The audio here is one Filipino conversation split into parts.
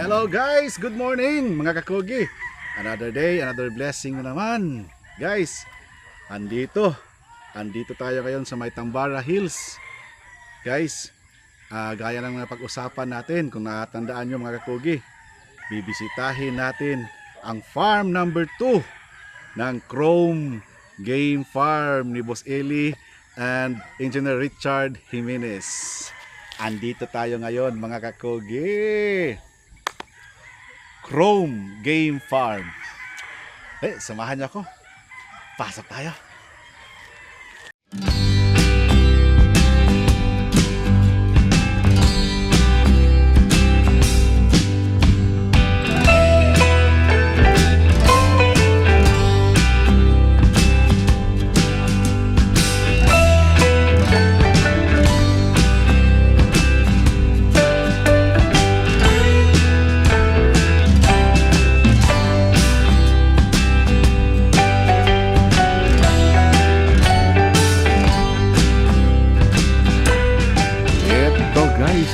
Hello guys, good morning mga kakugi. Another day, another blessing na naman. Guys, andito tayo ngayon sa may Tambara Hills. Guys, gaya ng mga pag-usapan natin, kung natandaan nyo mga kakugi, bibisitahin natin ang farm number 2 ng Chrome Game Farm ni Boss Eli and Engineer Richard Jimenez. Andito tayo ngayon mga kakugi. Chrome Game Farm. Samahan niyo ako. Pasok tayo.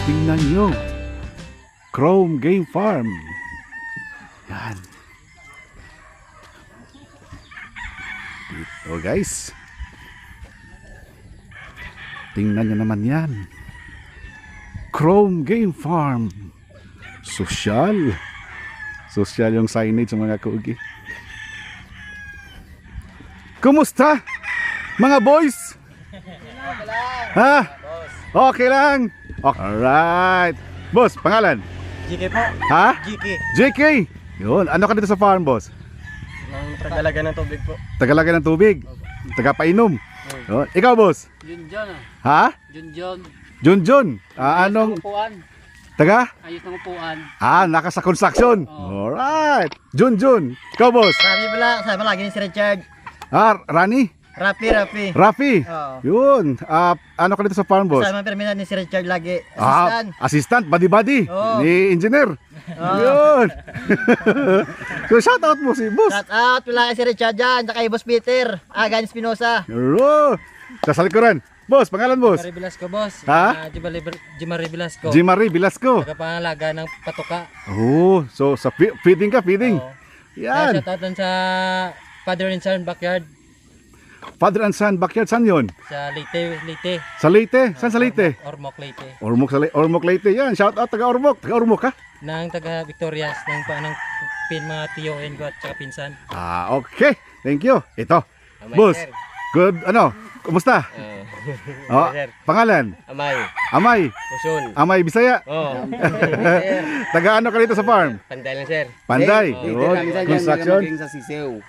Tingnan nyo, Chrome Game Farm. Yan. Ito guys, tingnan nyo naman yan, Chrome Game Farm. Social yung signage mga kugi. Kumusta mga boys? Ha? Okay lang. Alright. Boss, pangalan? JK po. Ha? JK. JK. Yun. Ano ka dito sa farm, boss? Tagalaga ng tubig po. Tagalaga ng tubig. Tagapainom. Yun. Ikaw, boss? Junjon. Ha? Junjon. Junjun. Anong? Upuan. Taga? Ayos ng upuan. Naka sa construction. Alright. Junjun. Ikaw, boss? Rafi pala. Sama lagi ni si Richard. Rani? Rafi. Rafi. Oo. Yun. Ano ka dito sa farm, boss? Sama permanent ni si Richard lagi. Assistant. Assistant, buddy Oo. ni engineer. Yun. So shout out mo si boss. Shout out pala si Richard dyan. Tsaka kay Boss Peter. Gan Espinosa. Yun. Sa likuran. Boss, pangalan boss? Jimari Velasco, boss. Ha? Jimari Velasco. Jimari Velasco. Tagapangalaga ng patuka. So sa feeding ka, feeding. Oo. Yan. Shout out dun sa Father and Son Backyard. Father and Son Backyard, saan yun? Sa Leyte. Sa Leyte? Saan sa Leyte? Ormoc, Leyte. Ormoc Leyte, yan. Shout out taga Ormoc. Taga Ormoc ka? Nang taga Victorias. Ng mga tiyoin ko at saka pinsan. Okay. Thank you. Ito. Boss. Sir. Good. Kumusta? Pangalan? Amay. Usun. Amay Bisaya. Taga ano ka dito sa farm? Panday lang, sir. Panday. Yun. Construction. Sa Sisew.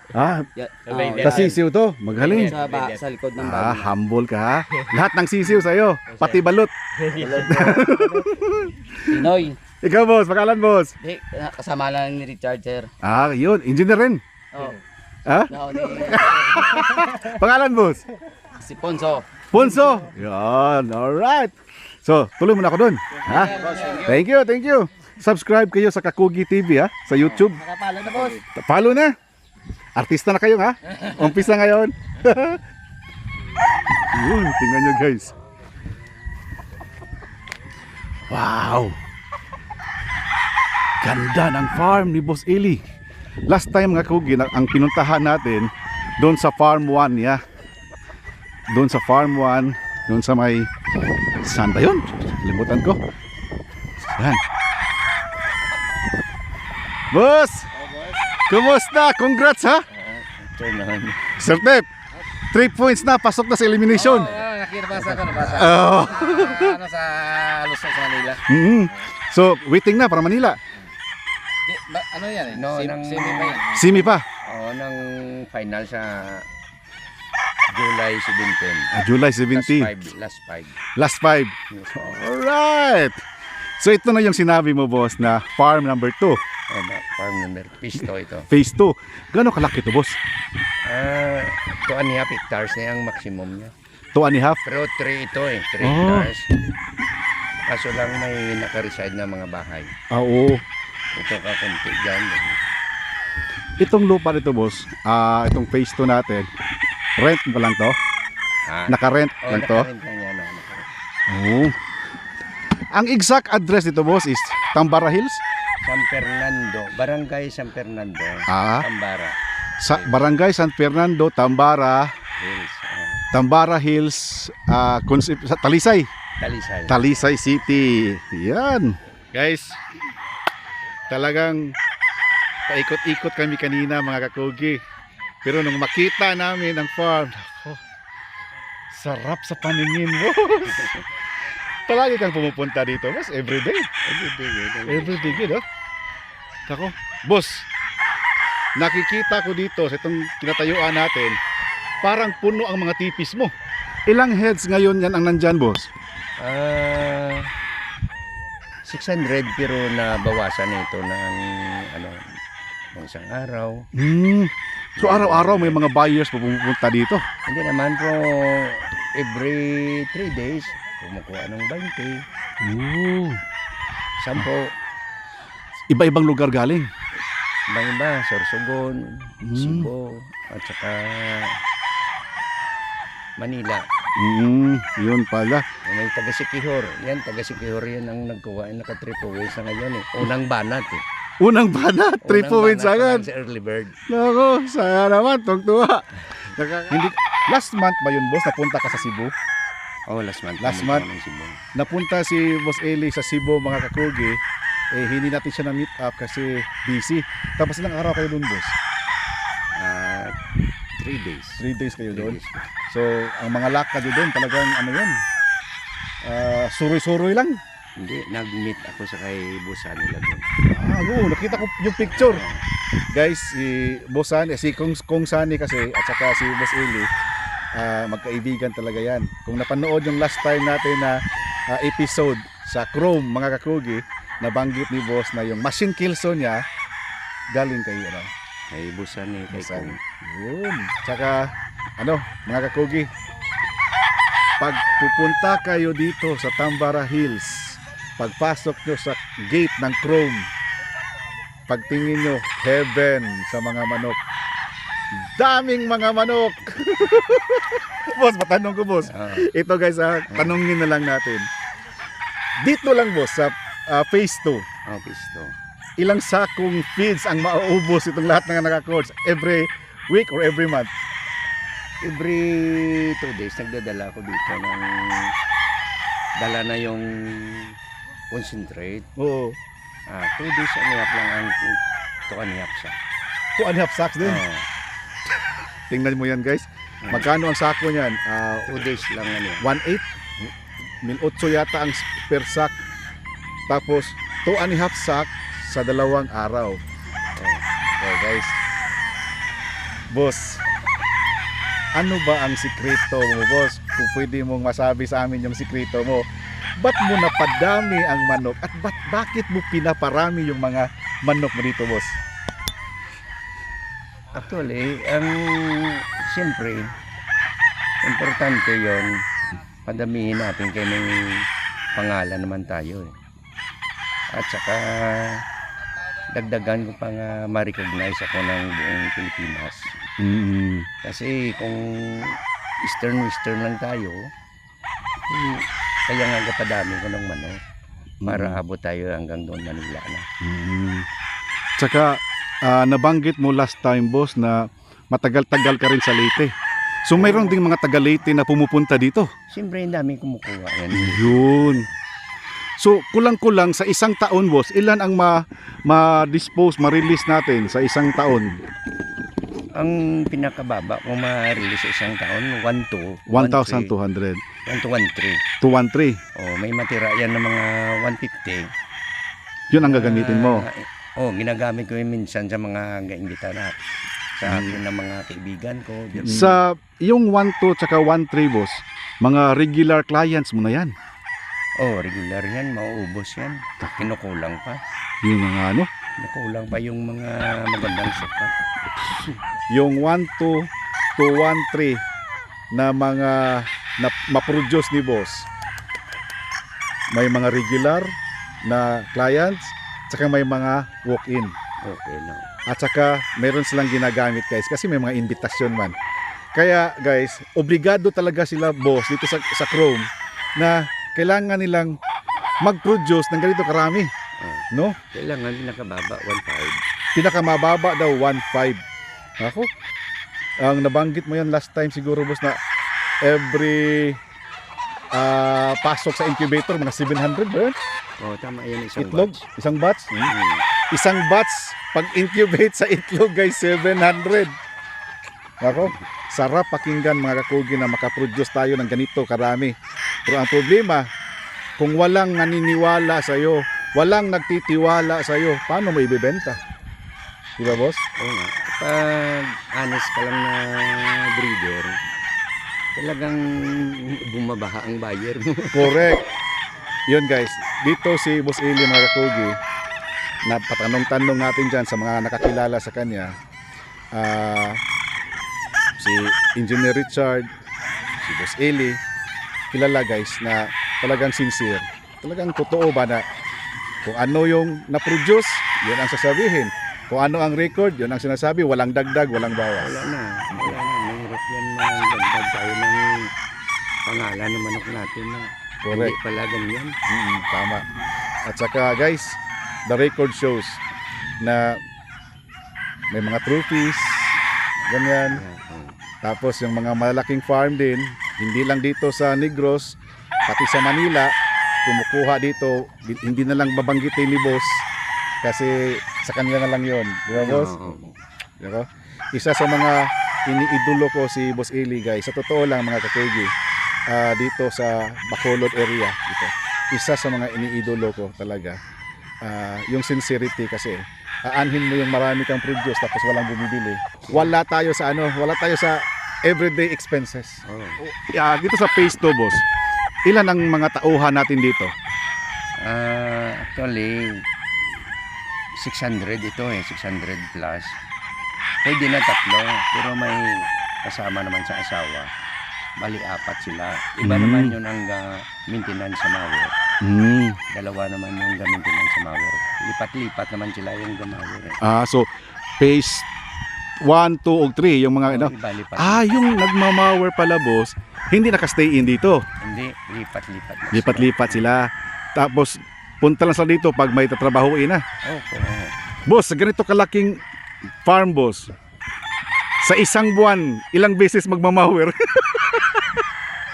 Sa sisiw to. Magaling. Sa likod ng bahay. Humble ka ha. Lahat ng sisiw sa'yo. Pati balot. Pinoy. Ikaw boss, pangalan boss. Kasama lang ni Richard, sir. Yun. Engineer rin. Oh. Pangalan boss? Si Ponso. Ponso. Yan. Alright. So, tuloy mo na ako dun. Thank you. Subscribe kayo sa Kakugi TV ha. Sa YouTube. Nakapalo na boss. Follow na. Artista na kayo ha. Umpisa ngayon. Yun, tingnan nyo guys. Wow. Ganda ng farm ni Boss Eli. Last time mga Kakugi, ang pinuntahan natin doon sa farm 1 ya. Doon sa farm 1, doon sa may saan ba yun? Limutan ko. Yan. Boss! Kumusta? Congrats ha? Sir Tep, 3 points na, pasok na sa elimination. Nakita ko, nabasa. Sa Luzon, sa Manila. So, waiting na para Manila. Ano yan eh? Semi pa yan. Simi pa. Nang final sa July 17. July 17. Last 5. Alright. So ito na yung sinabi mo boss na farm number 2. Farm number. Pisto ito. Phase 2. Gano'ng kalaki ito boss? 2.5 hectares na yung maximum niya. 2.5? Pero 3 ito eh. 3 hectares. Kaso lang may naka-reside na mga bahay. Oo. Ito ka konti dyan. Itong lupa nito boss, itong phase 2 natin, rent ba lang to? Naka-rent lang to? Naka-rent lang yan. Oo. Ang exact address nito boss is Tambara Hills? San Fernando, Barangay San Fernando, Ah, Tambara sa Barangay San Fernando, Tambara, Hills, Hills, sa Talisay. Talisay. Talisay City. Yan. Guys, talagang paikot-ikot kami kanina mga kakugi. Pero nung makita namin ang farm, sarap sa paningin mo. Palagi kang pumupunta dito, boss, everyday. Everyday, good, oh. Ako, boss, nakikita ko dito sa itong kinatayuan natin, parang puno ang mga tipis mo. Ilang heads ngayon yan ang nandyan, boss? 600 pero nabawasan ito ng ng isang araw. So araw-araw may mga buyers pupunta dito. Hindi naman po every 3 days kumukuha ng 20, 10. Iba-ibang lugar galing. Ibang-iba, Sorsogon, Cebu, at saka Manila. Yun pala. May taga-Sikihor. Yan, taga-Sikihor yan ang nagkuha. Naka-triple sa ngayon eh. Unang banat eh. Unang banat, 3 points agad. Sa early bird. Nako, saya naman, tungtuwa. Hindi, last month ba yun, boss? Napunta ka sa Cebu? Oh, last month. Last month. Ng Cebu. Napunta si Boss Eli sa Cebu, mga kakugi. Hindi natin siya na-meet up kasi busy. Tapos ilang araw kayo doon, boss? 3 days. 3 days kayo 3 doon. days. So, ang mga lakad nyo doon, talagang yun, suroy-suroy lang. Hindi, nag-meet ako sa kay Busan nila doon. Nakita ko yung picture. Guys, si Boss Sani, si Kong Sani kasi, at saka si Boss Eli, magkaibigan talaga yan. Kung napanood yung last time natin na episode sa Chrome, mga kakugi, nabanggit ni Boss na yung machine kilso niya, galing kay Kay Busan ni kay Busan. Kong. Yun. Tsaka, mga kakugi, pag pupunta kayo dito sa Tambara Hills, pagpasok nyo sa gate ng Chrome, pagtingin nyo, heaven sa mga manok. Daming mga manok. Boss, matanong ko, boss. Ito guys, tanongin na lang natin. Dito lang, boss, sa phase 2. Pisto. Ilang sakong feeds ang mauubos itong lahat ng naka-course? Every week or every month? Every 2 days, nagdadala ako dito ng dala na yung concentrate. Oo. 2 days ang niyap lang ang 2.5 sa. 2.5 sacks din. Tingnan mo yan, guys. Magkano ang sako niyan? 2 days lang ano. 1.8? 1.8 yata ang per sack. Tapos 2.5 sack sa 2 araw. Okay, guys. Boss, ano ba ang sikreto mo, boss? Kung pwede mong masabi sa amin yung sikreto mo, ba't mo napadami ang manok at bakit mo pinaparami yung mga manok mo dito, boss? Actually, siyempre, importante yon, padamihin natin kaya may pangalan naman tayo eh. At saka dagdagan ko pang ma-recognize ako ng buong Pilipinas. Kasi kung Western lang tayo, kaya nga padami ko ng manok para abot tayo hanggang doon Manila na. Tsaka nabanggit mo last time, boss, na matagal-tagal ka rin sa Leyte. So mayroon ding mga taga Leyte na pumupunta dito. Siyempre ang dami kumukuha yan. Yun. So kulang-kulang sa isang taon, boss, ilan ang ma-dispose, ma-release natin sa isang taon? Ang pinakababa kung ma-release sa isang taon, 1,200. 1,200. 1,213. 213. Oh, may matira yan ng mga 150. Yun ang gagamitin mo. Ginagamit ko yun minsan sa mga gaimbita na sa akin ng mga kaibigan ko. Sa yung 1,2 tsaka 1,3, boss, mga regular clients mo na yan. Regular yan, mauubos yan. Kinukulang pa. Yung mga Kinukulang pa yung mga magandang sopa. yung 1,2 to 1,3 na mga ma-produce ni boss, may mga regular na clients, tsaka may mga walk-in. Okay, no. At saka meron silang ginagamit, guys, kasi may mga invitasyon man. Kaya guys, obligado talaga sila, boss, dito sa Chrome na kailangan nilang mag-produce ng ganito karami. No? Kailangan nakababa 1.5. Pinakamababa daw 1.5. Ako. Ang nabanggit mo yan last time siguro boss na every pasok sa incubator mga 700 ba yun? Oh, tama yan, isang Itlog, batch. isang batch. Mm. Isang batch pag incubate sa itlog guys 700. Ako, sarap pakinggan mga kakugi na makaproduce tayo ng ganito karami. Pero ang problema, kung walang naniniwala sa iyo, walang nagtitiwala sa iyo, paano mo ibebenta? Di ba, boss? Oo nga. Pag honest ka lang na breeder, talagang bumabaha ang buyer mo. Correct. Yun guys, dito si Boss Eli mga kakugi, na patanong-tanong natin dyan sa mga nakakilala sa kanya, si Engineer Richard, si Boss Eli, kilala guys na talagang sincere. Talagang totoo ba na kung ano yung na-produce, yun ang sasabihin. Kung ano ang record, yun ang sinasabi, walang dagdag, walang bawas. Wala na. Mahirap yan magdagdag tayo ng pangalan ng manok natin na Correct. hindi pala ganyan. Tama. At saka guys, the record shows na may mga trophies, ganyan. Tapos yung mga malaking farm din, hindi lang dito sa Negros, pati sa Manila, kumukuha dito, hindi na lang babanggitin ni boss kasi sa kanya na lang yon, di ba boss? Di ba? Isa sa mga iniidolo ko si Boss Eli guys, sa totoo lang mga kakugi, dito sa Bacolod area dito. Isa sa mga iniidolo ko talaga, yung sincerity kasi aanhin mo yung marami kang produce tapos walang bumibili. Wala tayo sa wala tayo sa everyday expenses. Dito sa phase 2 boss, ilan ang mga tauhan natin dito? Actually, 600 ito 600 plus. Pwede na 3, pero may kasama naman sa asawa. Bali 4 sila. Iba naman yun ang maintenance sa mower. Dalawa naman yung maintenance sa mower. Lipat-lipat naman sila yung mower. So phase 1, 2, o 3 yung mga Iba-lipat. yung nagmamawer pala boss, hindi nakastay in dito. Hindi, lipat-lipat. na Lipat-lipat sila. Tapos punta lang sila dito pag may tatrabahuin na. sila. Okay. Boss, sa ganito kalaking farm boss, sa isang buwan, ilang beses magmamawer?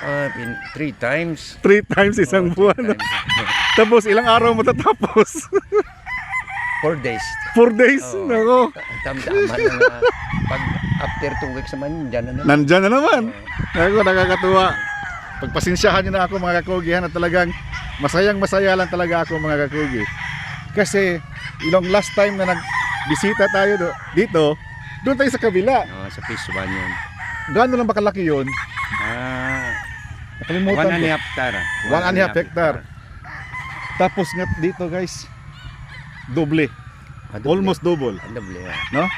3 times. 3 times isang buwan. Tapos ilang araw matatapos? 4 days. 4 days? Oo. Nako. Tamdaman na pag after 2 weeks naman, dyan na naman. Nandyan na naman. Nako, nakakatuwa. Pagpasensyahan nyo na ako mga kakugi, na talagang masayang masaya lang talaga ako mga kakugi. Kasi yung last time na nagbisita tayo dito, doon tayo sa kabila. Sa phase 1 yun. Gaano lang ba kalaki yun? Nakalimutan 1.5 ko. hectare. 1.5 hectare. Tapos nga dito guys, doble. Almost double. Doble. No?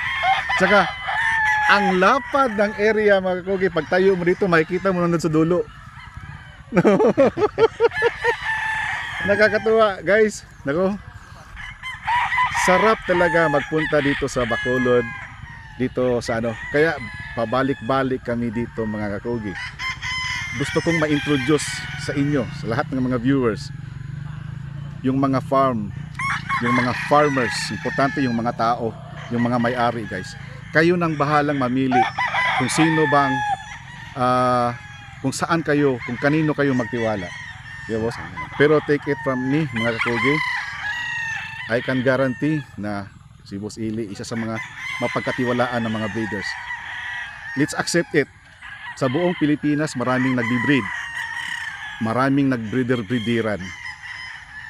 Tsaka, ang lapad ng area mga kakugi, pag tayo mo dito, makikita mo nandun sa dulo. No? Nakakatuwa guys. Nako. Sarap talaga magpunta dito sa Bacolod. Dito sa Kaya pabalik-balik kami dito mga kakugi. Gusto kong ma-introduce sa inyo, sa lahat ng mga viewers, yung mga farm, yung mga farmers. Importante yung mga tao, yung mga may-ari guys. Kayo nang bahalang mamili kung sino bang kung saan kayo, kung kanino kayo magtiwala. Yeah, boss? Pero take it from me mga kakugi, I can guarantee na si Boss Eli isa sa mga mapagkatiwalaan ng mga breeders. Let's accept it. Sa buong Pilipinas maraming nagbi-breed. Maraming nag-breeder-breederan.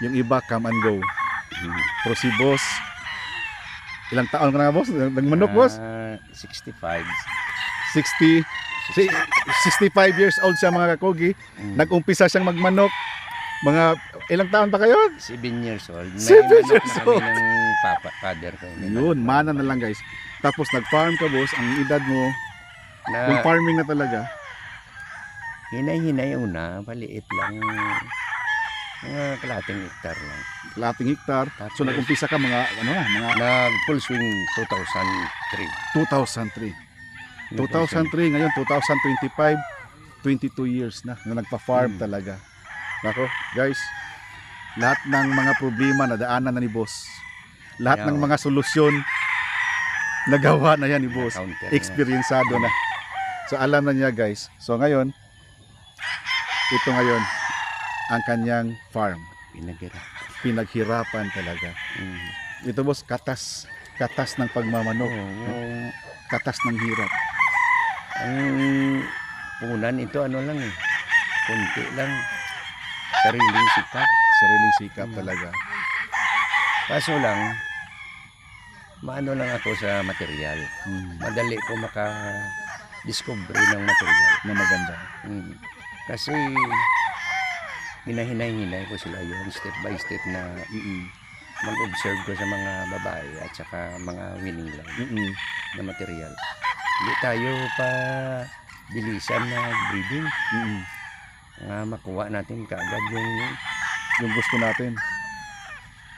Yung iba come and go. Pero si Boss, ilang taon ka na boss? Nagmanok boss? 65. 65 years old siya mga kakugi. Nag-umpisa siyang magmanok. Mga ilang taon pa kayo? 7 years old. 7 manok years na kami old. ng father ko. Yun, mana na lang guys. Tapos nag-farm ka boss, ang edad mo, yung Na farming na talaga. hinay-hinay una, maliit lang. Mga kalating hektar lang. Kalating hektar. So Tapos- nag-umpisa ka mga Nag full swing 2003. 2003. 2003 ngayon 2025, 22 years na nagpa-farm talaga. Nako, guys. lahat ng mga problema na daanan na ni boss. Lahat ng Yeah. mga solusyon nagawa na yan ni boss. Na-counter na. Experiencado na. So alam na niya guys. So ngayon, ito ngayon ang kanyang farm. Pinaghirap. Pinaghirapan talaga. Ito boss, katas ng pagmamanok. Oo, Katas ng hirap. ang punan ito ano lang eh. Kunti lang. Sariling sikap. Sariling sikap talaga. Kaso lang, maano lang ako sa material. Madali ko maka-discover ng material. Na maganda. Kasi hinahinay-hinay ko sila yun step by step na mag-observe ko sa mga babae at saka mga winning line na material. Hindi tayo pa bilisan na breeding. Makuha natin kaagad Yung gusto natin.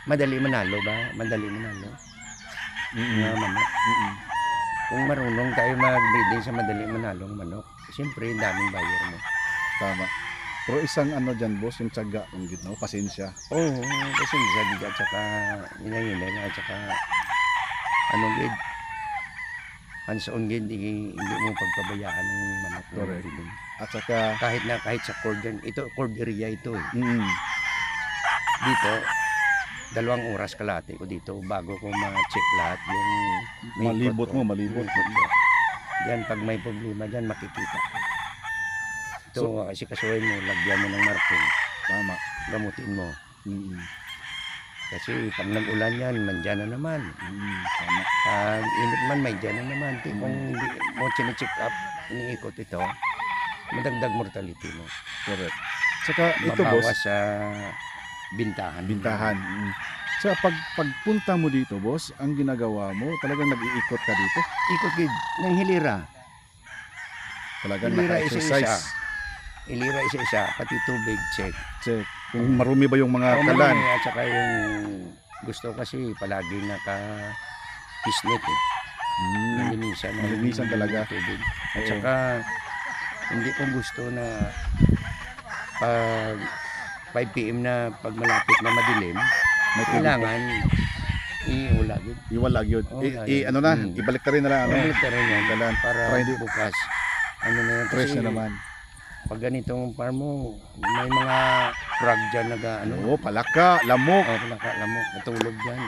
madali manalo ba? Madali manalo. Mga manok. Kung marunong tayo mag-breeding sa madali manalong manok, siyempre daming buyer mo. Tama. Pero isang ano dyan boss, yung tiyaga, yung gitno, pasensya. Oo, kasi sa giga at saka hinay-hinay na at saka anong gid. Hands-on gid, hindi mo pagpabayaan ng manok. na Correct. breeding. At saka, Kahit sa cord yan, ito cord area ito eh. Dito, 2 oras kalahati ko dito bago ko ma-check lahat yung malibot ikot ko. mo, malibot. Yan, pag may problema dyan, makikita. Ito, kasi kasuhin mo, lagyan mo ng marking, Tama. gamutin mo. Kasi pag nag-ulan yan, mandyan na naman. Tama. Pag init man, may dyan na naman. Kung hindi mo chine-check up, iniikot ito, madagdag mortality mo. Correct. Saka ito boss, Mabawas sa bintahan. bintahan. Sa pagpunta mo dito boss, ang ginagawa mo, talagang nag-iikot ka dito. Ikot gid ng hilira. Talagang Hilira naka-exercise. isa-isa. Hilira isa-isa, pati tubig, check. Check. Kung marumi ba yung mga Oo, kalan. marami, at saka yung gusto kasi palagi naka-pisnet eh. Malinisan. ang Malinisan talaga. Tubig. At Oo. saka hindi ko gusto na pag 5 PM na pag malapit na madilim, May tubig. kailangan iulag yun. Iwalag yun. Oo, ayun. Ano na, Mm. ibalik ka rin na lang. Ano? Balik ka rin yan Dalan. para Para hindi- bukas. Ano na yan, Fresh kasi na naman. pag ganitong farm mo, may mga frog dyan Oo, palaka, lamok. nakalamok, natulog dyan.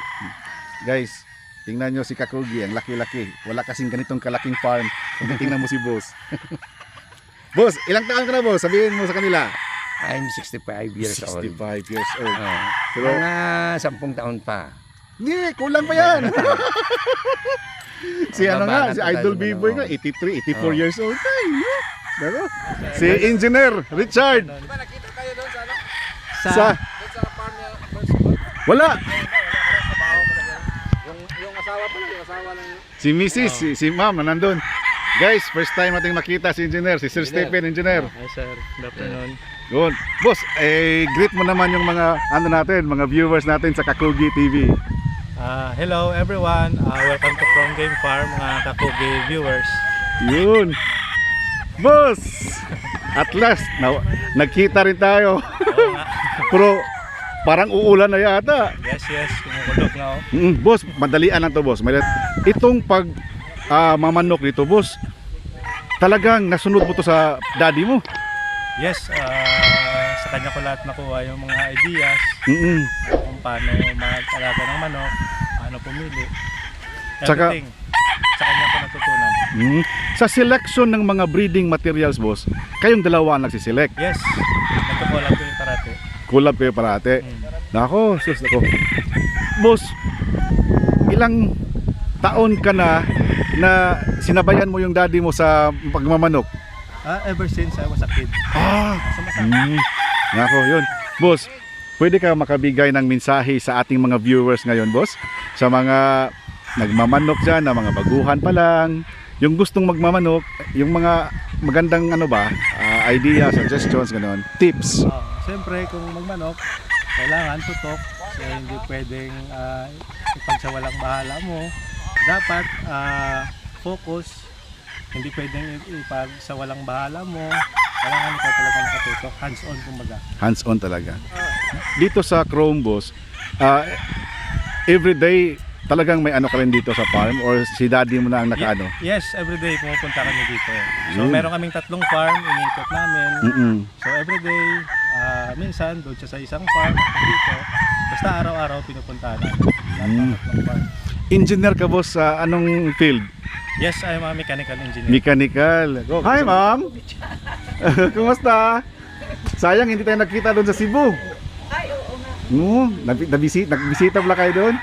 Guys, tingnan nyo si Kakugi, ang laki-laki. Wala kasing ganitong kalaking farm. Kung tingnan mo si boss. Boss, ilang taon ka na boss? Sabihin mo sa kanila. I'm 65 years old. 65 years old. Oo. Pero, Mga 10 taon pa. hindi, kulang pa yan. Si ano nga, Mababanan si pa tayo Idol naman, B-Boy oo. nga, 83, 84 Oo. years old. Ay, pero, si Engineer Richard. Sa wala. Yung asawa pala, yung asawa lang yun. Si Mrs. Si Ma'am na nandun. Guys, first time nating makita si Engineer, si Sir Stephen, Engineer. Hi sir, good afternoon. Good. Boss, greet mo naman yung mga ano natin, mga viewers natin sa Kakugi TV. Hello everyone, welcome to From Game Farm mga Kakugi viewers. Yun. Boss! At last, nagkita rin tayo. Oo nga. Pero parang uulan na yata. Yes, kumukulog na ako. Boss, madalian lang to boss. Itong pag mamanok dito boss, talagang nasunod mo to sa daddy mo. Yes, sa kanya ko lahat nakuha yung mga ideas kung paano mag-alaga ng manok, paano pumili. Tsaka- Everything. Sa kanya ko natutunan. Sa selection ng mga breeding materials boss, kayong dalawa ang nagsiselect. Yes, nagkukulang ko yung karate. Kulab kayo parate. Nako, sus ako. Boss, ilang taon ka na sinabayan mo yung daddy mo sa pagmamanok? Ever since I was a kid. Nako, yun. Boss, pwede ka makabigay ng mensahe sa ating mga viewers ngayon, boss? Sa mga nagmamanok dyan, na mga baguhan pa lang, yung gustong magmamanok, yung mga magandang idea, suggestions, gano'n, tips. Siyempre, kung magmanok, kailangan tutok. So, hindi pwedeng ipagsawalang bahala mo. Dapat focus. Hindi pwedeng ipagsawalang bahala mo. Kailangan ka talaga nakatutok. Hands-on kumbaga. Hands-on talaga. dito sa Chrome boss, everyday talagang may ano ka rin dito sa farm or si daddy mo na ang nakaano? Yes, everyday pumupunta kami dito. So Yun. meron kaming 3 farm, iniikot namin. Mm-mm. So everyday, minsan doon siya sa isang farm, dito. Basta araw-araw pinupuntahan namin. Lahat ng 3 farm. Engineer ka boss sa anong field? Yes, I'm a mechanical engineer. Mechanical. Hi ma'am! Kumusta? Sayang hindi tayo nakita doon sa Cebu. Ay, oo nga. Nagbisita pala kayo doon?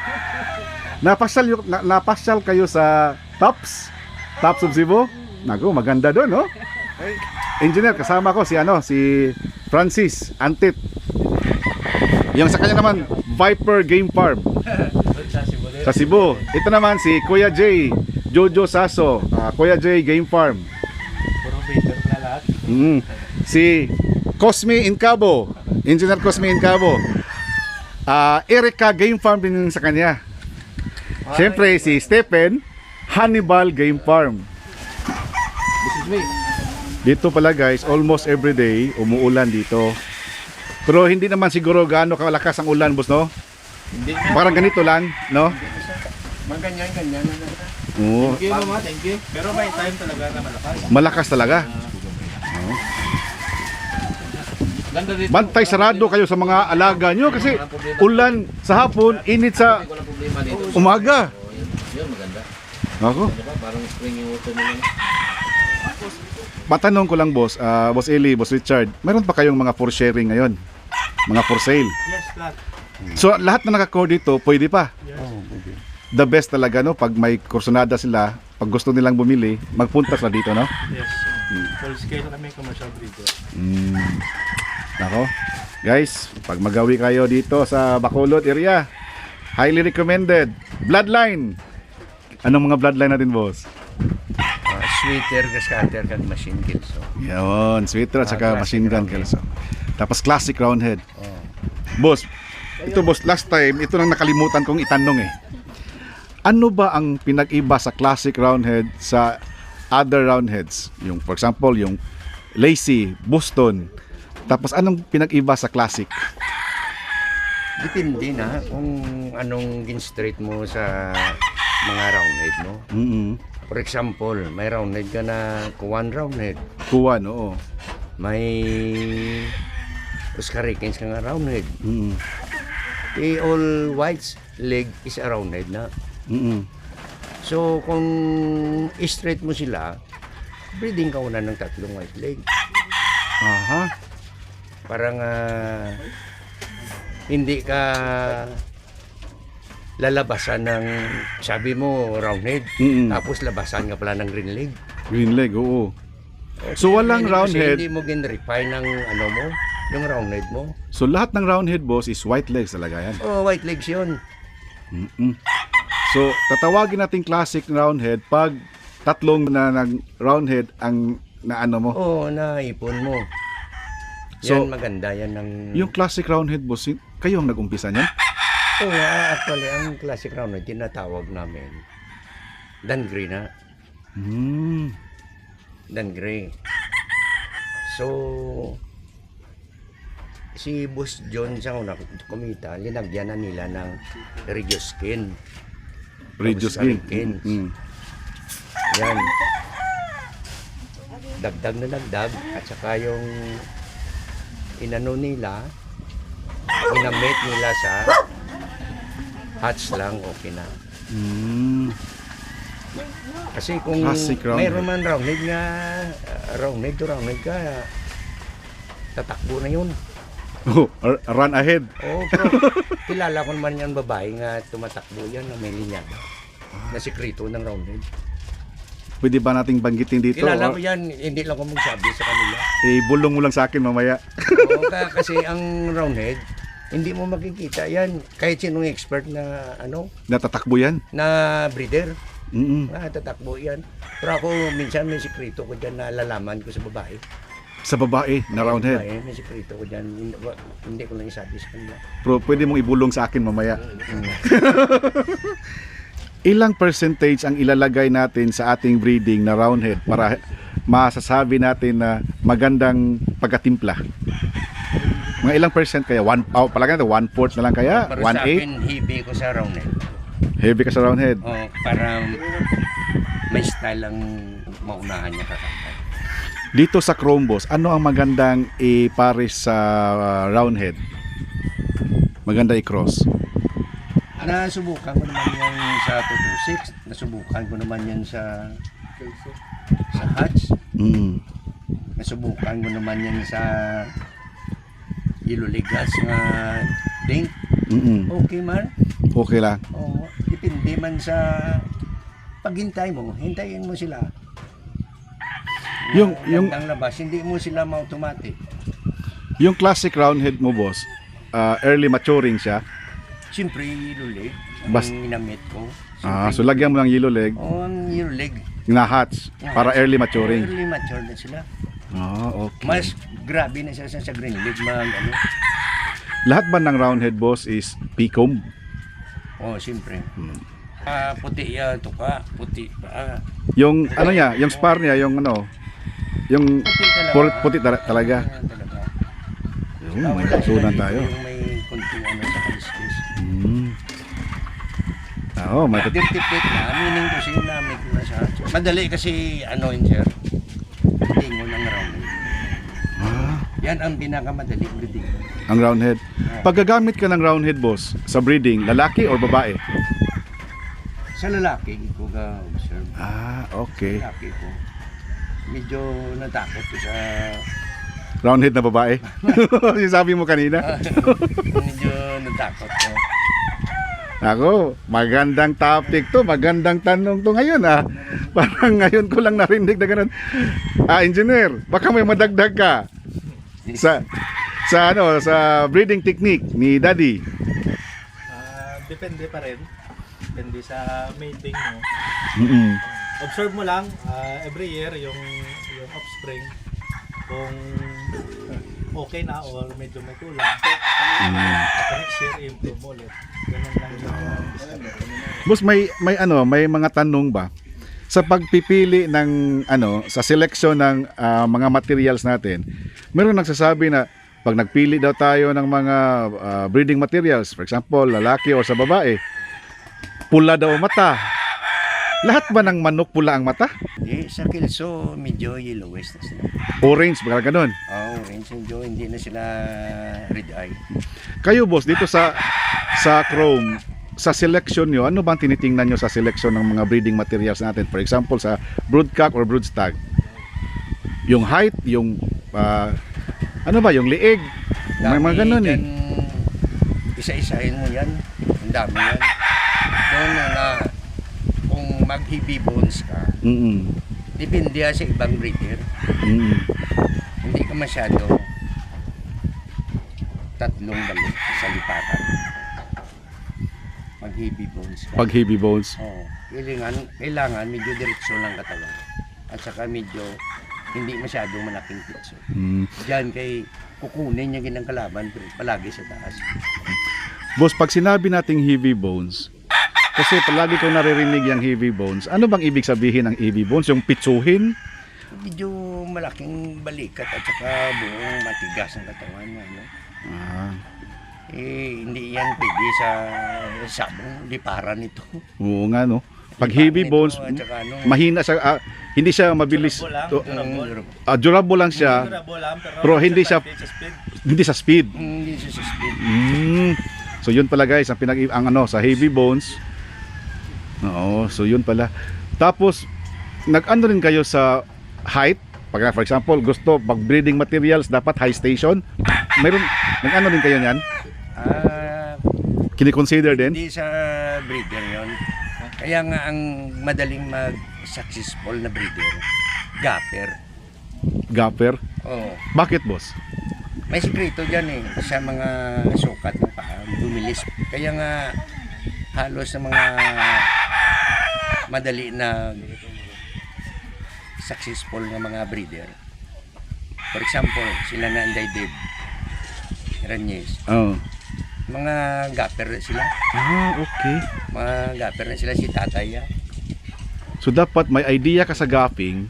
Napasyal kayo sa Tops of Cebu? Naku, maganda doon, no? Engineer, kasama ko si Francis Antit. Yung sa kanya naman, Viper Game Farm sa Cebu. Ito naman si Kuya J, Jojo Saso, Kuya J Game Farm. Puro baker na lahat. Si Cosme Incabo, Engineer Cosme Incabo. Erica Game Farm din sa kanya. Siyempre si Stephen Hannibal Game Farm. Dito pala guys, almost every day umuulan dito. Pero hindi naman siguro gaano kalakas ang ulan, boss, no? Hindi. Parang ganito lang, no? Ganyan. Oo, Thank you, mama. Thank you. Pero may time talaga na malakas. malakas talaga. Ganda dito. Bantay sarado kayo sa mga alaga nyo kasi ulan sa hapon, init sa Walang problema dito. umaga. Yun, maganda. Ako, Diba? Parang spring yung uto mo. matanong ko lang boss, Boss Eli, Boss Richard, meron pa kayong mga for sharing ngayon? Mga for sale? Yes, lahat. So lahat na naka-core dito, pwede pa. Oh, pwede. The best talaga, no? Pag may kursunada sila, pag gusto nilang bumili, magpunta sila dito, no? Yes. Full scale kami commercial breeder. Nako, guys, pag magawi kayo dito sa Bacolod area, highly recommended. Bloodline. Anong mga bloodline natin, boss? Sweater, scatter, kan machine kills. So. Yun, sweater at saka Classic machine gun roundhead. kelso. Tapos classic roundhead. Oh. Boss, ito boss, last time, ito nang nakalimutan kong itanong eh. Ano ba ang pinag-iba sa classic roundhead sa other roundheads? Yung, for example, yung Lacy, Boston. Tapos anong pinag-iba sa classic? Depende na kung anong gin-straight mo sa mga roundhead mo. For example, may roundhead ka na kuwan roundhead. Kuwan, oo. May Oscar Rickens ka nga roundhead. All whites leg is a roundhead na. So kung straight mo sila, breeding ka una ng 3 white leg. Aha. Parang hindi ka lalabasan ng, sabi mo, roundhead. Tapos labasan ka pala ng green leg. Green leg, oo. So walang Kasi roundhead. hindi mo gin-refine ng ano mo, yung roundhead mo. So lahat ng roundhead, boss, is white legs talaga yan. Oh, white legs yun. So tatawagin nating classic roundhead pag 3 na ng roundhead ang naano mo. Oo, naipon mo. So, Yan, maganda yan ng... Yung classic roundhead, boss, kayo ang nag-umpisa niyan? Oo, actually, ang classic roundhead, tinatawag namin Dan Gray na. Dan Gray. So, si Boss John sa una kumita, linagyan na nila ng reduced skin. Reduced Tapos skin. Hurricanes. Yan. Dagdag na dagdag at saka yung inano nila, ginamit nila sa hatch lang, okay na. Kasi kung Classic roundhead. mayroon man roundhead nga, roundhead to roundhead ka, tatakbo na yun. Oh, run ahead. Oo, pero kilala ko naman yan babae nga tumatakbo yan na may linya. Na sikreto ng roundhead. Pwede ba nating banggitin dito? Kilala Or, ko yan, hindi lang ko magsabi sa kanila. bulong mo lang sa akin mamaya. Oo, kasi ang roundhead, hindi mo makikita yan. Kahit sinong expert na ano, Natatakbo yan. na breeder, tatakbo yan. Pero ako minsan may sikreto ko dyan na lalaman ko sa babae. Sa babae na roundhead. Babae, may sikreto ko dyan, hindi ko lang isabi sa kanila. Pero pwede mong ibulong sa akin mamaya. Ilang percentage ang ilalagay natin sa ating breeding na roundhead para masasabi natin na magandang pagkatimpla? Mga ilang percent kaya? Palagay natin 1/4 na lang kaya? Para sa 1/8? akin, heavy ko sa roundhead. Heavy ka sa roundhead. O, para may style ang maunahan niya kakanta. Dito sa Chrome boss, ano ang magandang ipares sa roundhead? Maganda i-cross. Nasubukan ko naman yan sa 226. Nasubukan ko naman yan sa hatch. Mm. Nasubukan ko naman yan sa iloligas nga ding. Mm. Okay man. Okay lang. Oo, depende man sa paghintay mo. Hintayin mo sila. Yung Ang labas, hindi mo sila ma-automatic. yung classic roundhead mo boss, early maturing siya. Siyempre, ilulig. Bas- Ang minamit ko. So lagyan mo ng yellow leg Oo, ang ilulig. na hatch para early maturing. Early mature na sila. Okay. Mas grabe na sila sa green leg. Ano. Lahat ba ng roundhead boss is P-comb? Oo, siyempre. Hmm. Puti yan, tuka. Puti pa. Yung ano niya, yung spar niya, yung ano, yung Puti talaga. puti talaga. Talaga. Yun, may kasunan tayo. Yung may kunting ano sa kaliskis. Oo, may Dirty plate na, meaning ko sinamit ko na siya. Madali kasi ano yun, sir. Lingo ng round. Yan ang pinakamadali breeding. ang roundhead. Pag gagamit ka ng roundhead boss sa breeding, lalaki or babae? Sa lalaki ko ga-observe. Okay. Lalaki ko. Medyo natakot ko sa Roundhead na babae. Yung sabi mo kanina. medyo natakot ko. Ako, magandang topic to, magandang tanong to ngayon Parang ngayon ko lang narinig na ganun. Engineer, baka may madagdag ka sa sa breeding technique ni Daddy. Depende pa rin. Depende sa mating mo. Mm-mm. Observe mo lang every year yung offspring kung okay na or medyo may kulang. So, next year improve mo ulit. Ganun lang yung Boss, may mga tanong ba sa pagpipili ng sa selection ng mga materials natin? Meron nagsasabi na pag nagpili daw tayo ng mga breeding materials, for example, lalaki o sa babae, pula daw ang mata. Lahat ba ng manok pula ang mata? Sa kilso, medyo yellowish na sila. Orange, baka ganun. Orange, medyo hindi na sila red eye. Kayo boss, dito sa Chrome, sa selection nyo, ano bang tinitingnan nyo sa selection ng mga breeding materials natin? For example, sa broodcock or broodstag. Yung height, yung yung liig. May mga ganun Dyan, isa-isahin mo yan. Ang dami yan. Doon na kung mag-heavy bones ka, depende sa ibang breeder. Hindi ka masyado tatlong balik sa lipatan. Mag-heavy bones ka. Pag heavy bones. Oo. Kailangan medyo direksyon lang katawan. At saka medyo hindi masyadong malaking pitso. Diyan kay kukunin niya ginang kalaban pero palagi sa taas. Boss, pag sinabi nating heavy bones, kasi palagi ko naririnig yung heavy bones, ano bang ibig sabihin ng heavy bones? Yung pitsuhin? Medyo malaking balikat at saka buong matigas ang katawan niya. No? Hindi yan pwede sa sabong liparan nito. Oo nga, no? Pag heavy bones, mahina siya, hindi siya mabilis. Durable lang siya, pero hindi siya sa speed. Hindi siya sa speed. So yun pala guys, ang sa heavy bones. Oo, so yun pala. Tapos nag-ano rin kayo sa height? Pag for example, gusto pag breeding materials dapat high station. Mayroon nag-ano rin kayo niyan? Kini-consider din? Hindi sa breeder yon. Kaya nga ang madaling mag-successful na breeder, gapper. Gapper? Oo. Bakit boss? May sikreto dyan sa mga sukat ng paa, bumilis. Kaya nga halos sa mga madali na successful na mga breeder. For example, sila na Anday Dave, Ranyes. Mga gapper na sila. Okay. Mga gapper na sila si Tatay. So dapat may idea ka sa gapping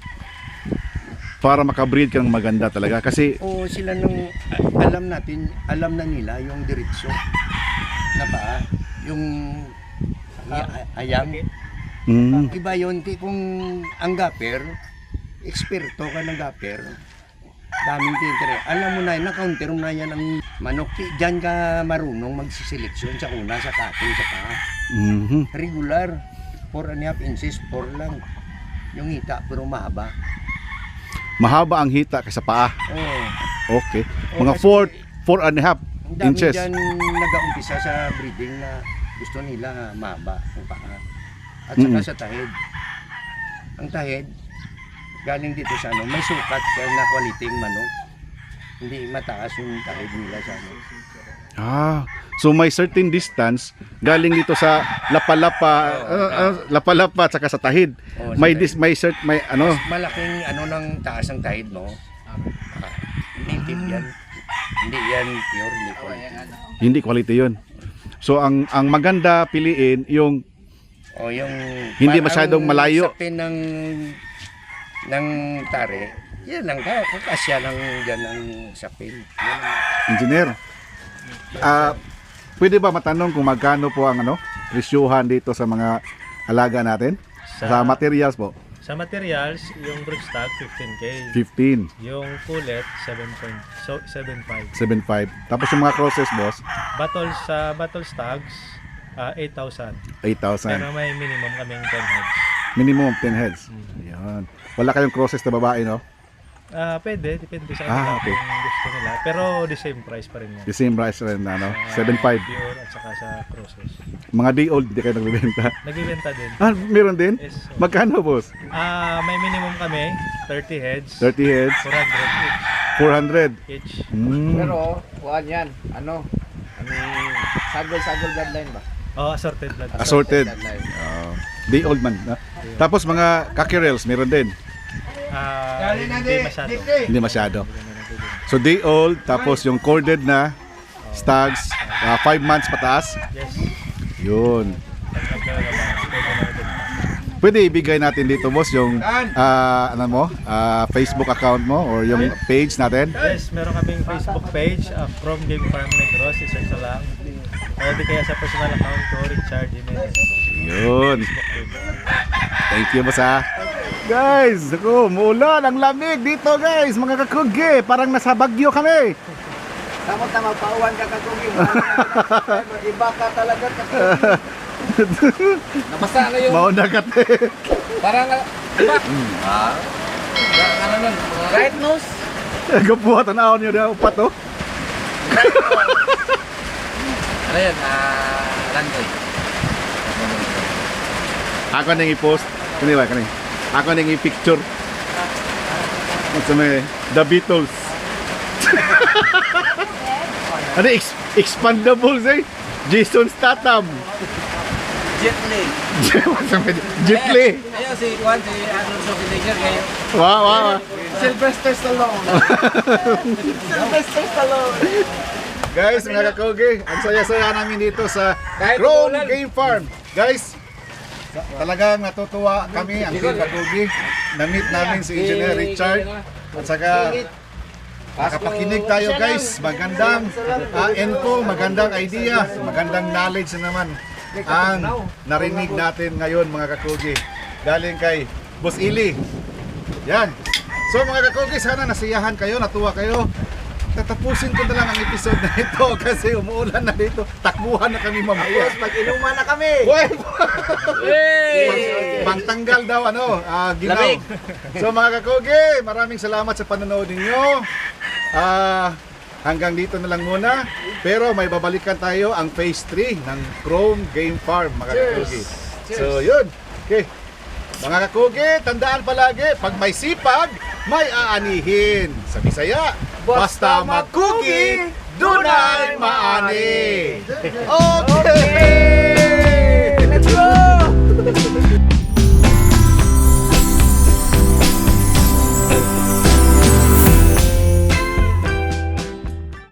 para makabreed ka ng maganda talaga. Kasi, O sila nung alam na nila yung diretsyo na paa, yung ayang. Iba yun, kung ang gapper, eksperto ka ng gapper, daming tintere. Alam mo na yun, na-counter mo na yan ang manok. Diyan ka marunong magsiseleksyon sa una, sa cutting, sa paa. Regular, 4.5 inches, 4 lang. Yung hita, pero mahaba. mahaba ang hita kaysa paa. Oo. Okay. Oo, Mga kasi 4 and a half Ang dami inches. dyan nag-aumpisa sa breeding na gusto nila mahaba ang paa. At saka sa tahid. Ang tahid, galing dito sa ano, may sukat kaya na quality ng manok. Hindi mataas yung tahid nila sa ano. So may certain distance galing dito sa lapalapa at saka sa tahid. Oo, May sa tahid. may ano, Malaking ano ng taas ng tahid mo. Native yan. Hindi yan pure, hindi quality. hindi quality 'yun. So ang maganda piliin yung O yung Hindi parang masyadong malayo. sapin ng tare. Yan lang ka, kakasya lang dyan ang sapin. Yan ang engineer. Pwede ba matanong kung magkano po ang presyuhan dito sa mga alaga natin? Sa materials po, Sa materials, yung broodstock 15K. 15, Yung pullet 7.75. 7.5. Tapos yung mga crosses, boss, Battles sa battle stocks 8,000. 8,000. Pero may minimum kaming 10 heads. Minimum of 10 heads. Ayan. Wala kayong crosses na babae, no? Pwede, depende sa kanila okay. kung gusto nila. Pero the same price pa rin yan. The same price rin na, no? Sa 7.5. Pure at saka sa crosses. Mga day old, hindi kayo nagbibenta. Nagbibenta din. Meron din? Yes. So, Magkano, boss? may minimum kami, 30 heads. 30 heads, 400 400. each. Pero, kuhan yan. Sagol bloodline ba? Assorted blood. Assorted. Bloodline. Day old man. Tapos mga cockerels, meron din. Hindi masyado. Hindi masyado. So day old, tapos yung corded na stags, 5 months pataas. Yes. Yun. Pwede na din. Pwede ibigay natin dito, boss, yung Facebook account mo or yung page natin. Yes, meron kaming Facebook page, From Game Farm Negros. I-search na lang. O di kaya sa personal account ko, Richard Jimenez. Yun. Thank you, boss, ha. Guys, ako, muulan, ang lamig dito, guys, mga kakugi. Parang nasa Bagyo kami. Samot na magpauwan ka kakugi. Iba ka talaga kakugi. Nabasa na yun. Mauna ka, te. Parang, iba. Ano nun? Right nose? Gapuha, tanaw niyo na upat, oh. Ano yan? Randoy. Ako nang i-post. Kani ba, kani? Ako nang i-picture. Sa may The Beatles. Ano, expandables, eh? Jason Statham. Jet Li. Jet Li. Ayun si Juan, si Arnold Schwarzenegger ngayon. Wow. Sylvester Stallone. Sylvester Stallone. Guys, mga kakugi, ang saya-saya namin dito sa Chrome Game Farm. Guys, talagang natutuwa kami, ang team kakugi. Na-meet namin si Engineer Richard. At saka nakapakinig tayo, guys. Magandang info, magandang idea, magandang knowledge na naman ang narinig natin ngayon, mga kakugi. Galing kay Boss Ili. Yan. So mga kakugi, sana nasiyahan kayo, natuwa kayo. Tatapusin ko na lang ang episode na ito kasi umuulan na dito. Takbuhan na kami mamaya. Mag-inuman na kami. Pangtanggal daw ginaw. So mga kakugi, maraming salamat sa panonood ninyo. Hanggang dito na lang muna. Pero may babalikan tayo ang phase 3 ng Chrome Game Farm, mga kakugi. So yun. Okay. Mga kakugi, tandaan palagi, pag may sipag, may aanihin. Sa Bisaya, basta magkugi, dunay maani. Okay!